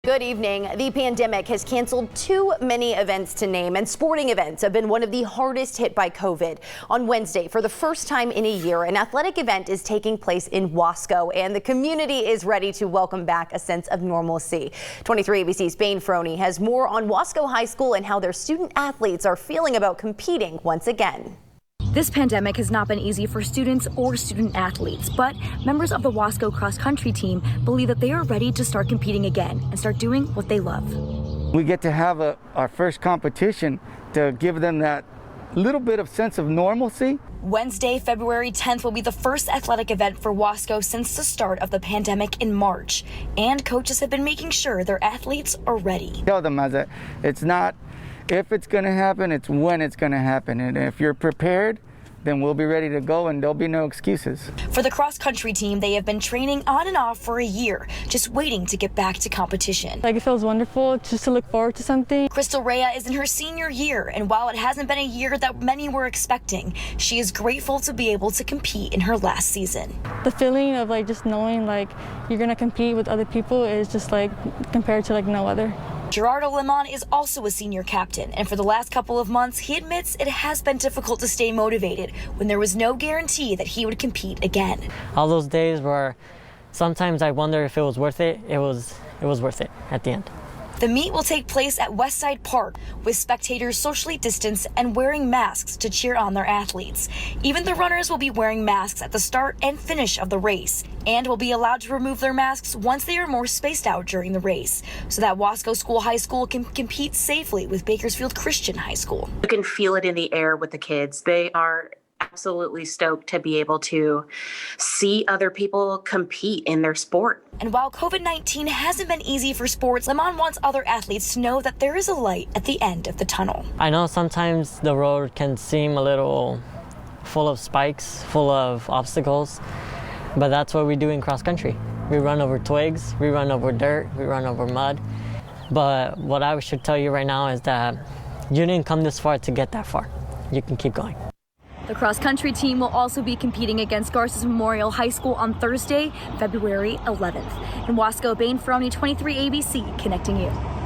Good evening. The pandemic has canceled too many events to name, and sporting events have been one of the hardest hit by COVID. On Wednesday, for the first time in a year, an athletic event is taking place in Wasco, and the community is ready to welcome back a sense of normalcy. 23 ABC's Bain Froney has more on Wasco High School and how their student athletes are feeling about competing once again. This pandemic has not been easy for students or student athletes, but members of the Wasco Cross Country team believe that they are ready to start competing again and start doing what they love. We get to have our first competition to give them that little bit of sense of normalcy. Wednesday, February 10th will be the first athletic event for Wasco since the start of the pandemic in March, and coaches have been making sure their athletes are ready. Tell them that it's not if it's going to happen, it's when it's going to happen. And if you're prepared, then we'll be ready to go and there'll be no excuses. For the cross country team, they have been training on and off for a year, just waiting to get back to competition. It feels wonderful just to look forward to something. Crystal Rhea is in her senior year, and while it hasn't been a year that many were expecting, she is grateful to be able to compete in her last season. The feeling of just knowing you're gonna compete with other people is just compared to no other. Gerardo Lemon is also a senior captain, and for the last couple of months, he admits it has been difficult to stay motivated when there was no guarantee that he would compete again. All those days where sometimes I wonder if it was worth it, it was worth it at the end. The meet will take place at Westside Park, with spectators socially distanced and wearing masks to cheer on their athletes. Even the runners will be wearing masks at the start and finish of the race, and will be allowed to remove their masks once they are more spaced out during the race, so that Wasco High School can compete safely with Bakersfield Christian High School. You can feel it in the air with the kids. They are absolutely stoked to be able to see other people compete in their sport. And while COVID-19 hasn't been easy for sports, Lemon wants other athletes to know that there is a light at the end of the tunnel. I know sometimes the road can seem a little full of spikes, full of obstacles, but that's what we do in cross country. We run over twigs, we run over dirt, we run over mud. But what I should tell you right now is that you didn't come this far to get that far. You can keep going. The cross country team will also be competing against Garces Memorial High School on Thursday, February 11th. In Wasco, Bain Froney, 23 ABC, connecting you.